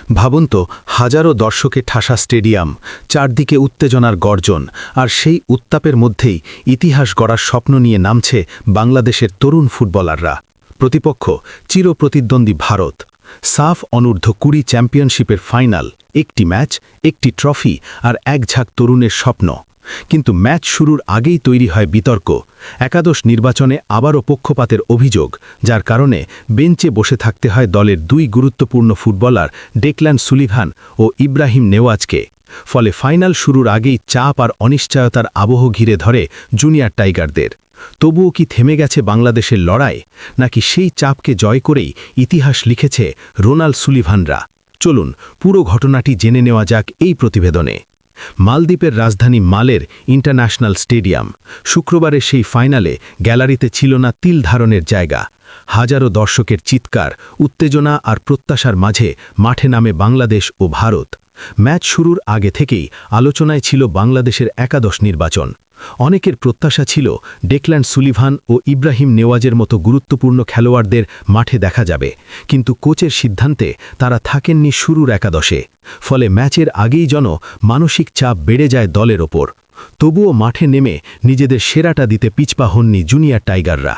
ভাবুন তো, হাজারো দর্শকে ঠাসা স্টেডিয়াম, চারদিকে উত্তেজনার গর্জন, আর সেই উত্তাপের মধ্যেই ইতিহাস গড়ার স্বপ্ন নিয়ে নামছে বাংলাদেশের তরুণ ফুটবলাররা। প্রতিপক্ষ চিরপ্রতিদ্বন্দ্বী ভারত। সাফ অনূর্ধ্ব-20 চ্যাম্পিয়নশিপের ফাইনাল, একটি ম্যাচ, একটি ট্রফি আর এক ঝাঁক তরুণের স্বপ্ন। কিন্তু ম্যাচ শুরুর আগেই তৈরি হয় বিতর্ক। একাদশ নির্বাচনে আবারও পক্ষপাতের অভিযোগ, যার কারণে বেঞ্চে বসে থাকতে হয় দলের দুই গুরুত্বপূর্ণ ফুটবলার ডেকল্যান সুলিভান ও ইব্রাহিম নেওয়াজকে। ফলে ফাইনাল শুরুর আগেই চাপ আর অনিশ্চয়তার আবহ ঘিরে ধরে জুনিয়র টাইগারদের। তবুও কি থেমে গেছে বাংলাদেশের লড়াই, নাকি সেই চাপকে জয় করেই ইতিহাস লিখেছে রোনাল সুলিভানরা? চলুন পুরো ঘটনাটি জেনে নেওয়া যাক এই প্রতিবেদনে। মালদ্বীপের রাজধানী মালের ইন্টারন্যাশনাল স্টেডিয়াম। শুক্রবারের সেই ফাইনালে গ্যালারিতে ছিল না তিল ধারণের জায়গা। হাজারো দর্শকের চিৎকার, উত্তেজনা আর প্রত্যাশার মাঝে মাঠে নামে বাংলাদেশ ও ভারত। ম্যাচ শুরুর আগে থেকেই আলোচনায় ছিল বাংলাদেশের একাদশ নির্বাচন। অনেকের প্রত্যাশা ছিল ডেকল্যান সুলিভান ও ইব্রাহিম নেওয়াজের মতো গুরুত্বপূর্ণ খেলোয়াড়দের মাঠে দেখা যাবে, কিন্তু কোচের সিদ্ধান্তে তারা থাকেননি শুরুর একাদশে। ফলে ম্যাচের আগেই যেন মানসিক চাপ বেড়ে যায় দলের ওপর। তবুও মাঠে নেমে নিজেদের সেরাটা দিতে পিছপা হননি জুনিয়র টাইগাররা।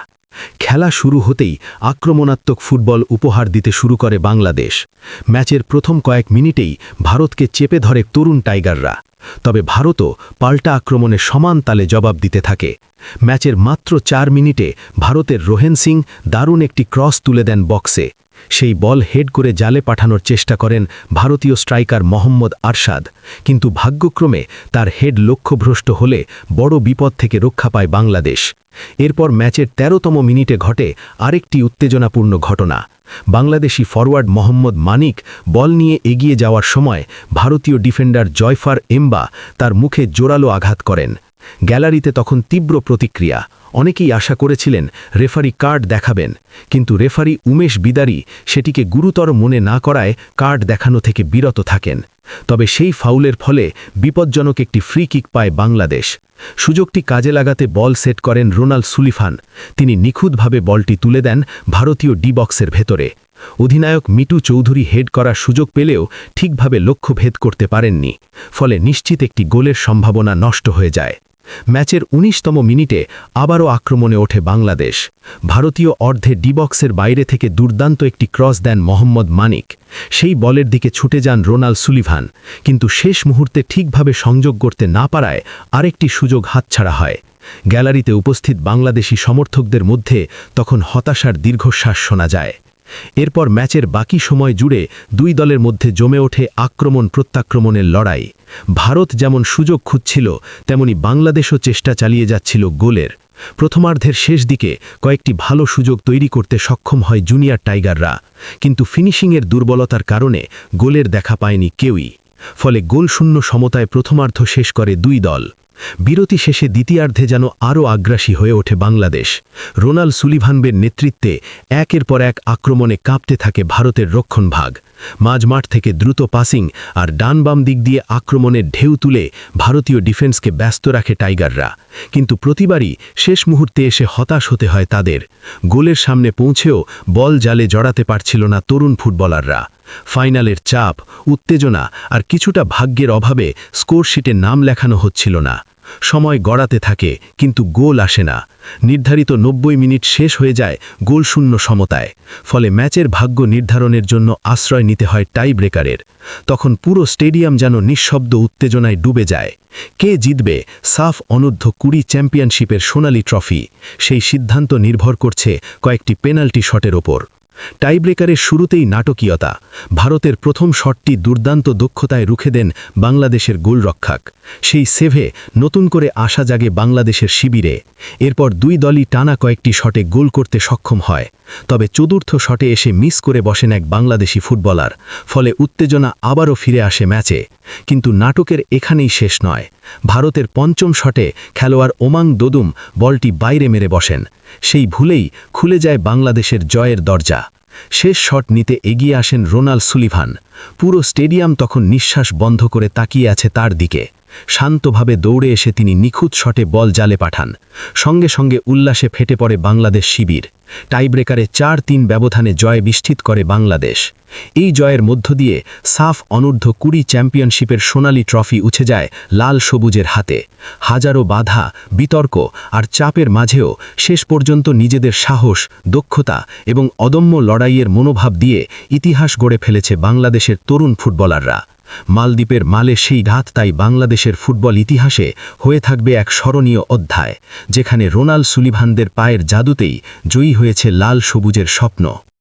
খেলা শুরু হতেই আক্রমণাত্মক ফুটবল উপহার দিতে শুরু করে বাংলাদেশ। ম্যাচের প্রথম কয়েক মিনিটেই ভারতকে চেপে ধরে তরুণ টাইগাররা। তবে ভারতও পাল্টা আক্রমণে সমান তালে জবাব দিতে থাকে। ম্যাচের মাত্র 4 মিনিটে ভারতের রোহেন সিং দারুণ একটি ক্রস তুলে দেন বক্সে। সেই বল হেড করে জালে পাঠানোর চেষ্টা করেন ভারতীয় স্ট্রাইকার মোহাম্মদ আরশাদ, কিন্তু ভাগ্যক্রমে তার হেড লক্ষ্যভ্রষ্ট হলে বড় বিপদ থেকে রক্ষা পায় বাংলাদেশ। এরপর ম্যাচের 13তম মিনিটে ঘটে আরেকটি উত্তেজনাপূর্ণ ঘটনা। বাংলাদেশি ফরওয়ার্ড মোহাম্মদ মানিক বল নিয়ে এগিয়ে যাওয়ার সময় ভারতীয় ডিফেন্ডার জয়ফার এমবা তার মুখে জোরালো আঘাত করেন। গ্যালারিতে তখন তীব্র প্রতিক্রিয়া। অনেকেই আশা করেছিলেন রেফারি কার্ড দেখাবেন, কিন্তু রেফারি উমেশ বিদারি সেটিকে গুরুতর মনে না করায় কার্ড দেখানো থেকে বিরত থাকেন। তবে সেই ফাউলের ফলে বিপজ্জনক একটি ফ্রি কিক পায় বাংলাদেশ। সুযোগটি কাজে লাগাতে বল সেট করেন রোনাল সুলিভান। তিনি নিখুঁতভাবে বলটি তুলে দেন ভারতীয় ডি বক্সের ভেতরে। অধিনায়ক মিটু চৌধুরী হেড করার সুযোগ পেলেও ঠিকভাবে লক্ষ্য ভেদ করতে পারেননি। ফলে নিশ্চিত একটি গোলের সম্ভাবনা নষ্ট হয়ে যায়। ম্যাচের 19তম মিনিটে আবারও আক্রমণে ওঠে বাংলাদেশ। ভারতীয় অর্ধে ডি বক্সের বাইরে থেকে দুর্দান্ত একটি ক্রস দেন মোহাম্মদ মানিক। সেই বলের দিকে ছুটে যান রোনাল সুলিভান, কিন্তু শেষ মুহূর্তে ঠিকভাবে সংযোগ করতে না পারায় আরেকটি সুযোগ হাতছাড়া হয়। গ্যালারিতে উপস্থিত বাংলাদেশি সমর্থকদের মধ্যে তখন হতাশার দীর্ঘশ্বাস শোনা যায়। এরপর ম্যাচের বাকি সময় জুড়ে দুই দলের মধ্যে জমে ওঠে আক্রমণ প্রত্যাক্রমণের লড়াই। ভারত যেমন সুযোগ খুঁজছিল, তেমনি বাংলাদেশও চেষ্টা চালিয়ে যাচ্ছিল গোলের। প্রথমার্ধের শেষ দিকে কয়েকটি ভালো সুযোগ তৈরি করতে সক্ষম হয় জুনিয়র টাইগাররা, কিন্তু ফিনিশিংয়ের দুর্বলতার কারণে গোলের দেখা পায়নি কেউই। ফলে গোলশূন্য সমতায় প্রথমার্ধ শেষ করে দুই দল। বিরতি শেষে দ্বিতীয়ার্ধে যেন আরও আগ্রাসী হয়ে ওঠে বাংলাদেশ। রোনাল সুলিভানের নেতৃত্বে একের পর এক আক্রমণে কাঁপতে থাকে ভারতের রক্ষণভাগ। মাঝমাঠ থেকে দ্রুত পাসিং আর ডান বাম দিক দিয়ে আক্রমণের ঢেউ তুলে ভারতীয় ডিফেন্সকে ব্যস্ত রাখে টাইগাররা, কিন্তু প্রতিবারই শেষ মুহূর্তে এসে হতাশ হতে হয় তাদের। গোলের সামনে পৌঁছেও বল জালে জড়াতে পারছিল না তরুণ ফুটবলাররা। ফাইনালের চাপ, উত্তেজনা আর কিছুটা ভাগ্যের অভাবে স্কোরশিটে নাম লেখানো হচ্ছিল না। সময় গড়াতে থাকে, কিন্তু গোল আসে না। নির্ধারিত 90 মিনিট শেষ হয়ে যায় গোলশূন্য সমতায়। ফলে ম্যাচের ভাগ্য নির্ধারণের জন্য আশ্রয় নিতে হয় টাই ব্রেকারের। তখন পুরো স্টেডিয়াম যেন নিঃশব্দ উত্তেজনায় ডুবে যায়। কে জিতবে সাফ অনূর্ধ্ব-20 চ্যাম্পিয়নশিপের সোনালী ট্রফি, সেই সিদ্ধান্ত নির্ভর করছে কয়েকটি পেনাল্টি শটের ওপর। টাইব্রেকারের শুরুতেই নাটকীয়তা। ভারতের প্রথম শটটি দুর্দান্ত দক্ষতায় রুখে দেন বাংলাদেশের গোলরক্ষক। সেই সেভে নতুন করে আশা জাগে বাংলাদেশের শিবিরে। এরপর দুই দলই টানা কয়েকটি শটে গোল করতে সক্ষম হয়। তবে চতুর্থ শটে এসে মিস করে বসেন এক বাংলাদেশি ফুটবলার। ফলে উত্তেজনা আবারও ফিরে আসে ম্যাচে। কিন্তু নাটকের এখানেই শেষ নয়। ভারতের পঞ্চম শটে খেলোয়াড় ওমাং দোদুম বলটি বাইরে মেরে বসেন। সেই ভুলেই খুলে যায় বাংলাদেশের জয়ের দরজা। শেষ শট নিতে এগিয়ে আসেন রোনাল সুলিভান। পুরো স্টেডিয়াম তখন নিঃশ্বাস বন্ধ করে তাকিয়ে আছে তার দিকে। শান্তভাবে দৌড়ে এসে তিনি নিখুঁত শটে বল জালে পাঠান। সঙ্গে সঙ্গে উল্লাসে ফেটে পড়ে বাংলাদেশ শিবির। টাইব্রেকারে ৪-৩ ব্যবধানে জয় নিশ্চিত করে বাংলাদেশ। এই জয়ের মধ্য দিয়ে সাফ অনূর্ধ্ব-20 চ্যাম্পিয়নশিপের সোনালী ট্রফি উঠে যায় লাল সবুজের হাতে। হাজারো বাধা, বিতর্ক আর চাপের মাঝেও শেষ পর্যন্ত নিজেদের সাহস, দক্ষতা এবং অদম্য লড়াইয়ের মনোভাব দিয়ে ইতিহাস গড়ে ফেলেছে বাংলাদেশের তরুণ ফুটবলাররা। মালদ্বীপের মালে সেই রাত তাই বাংলাদেশের ফুটবল ইতিহাসে হয়ে থাকবে এক স্মরণীয় অধ্যায়, যেখানে রোনাল্ড সুলিভানদের পায়ের জাদুতেই জয়ী হয়েছে লাল সবুজের স্বপ্ন।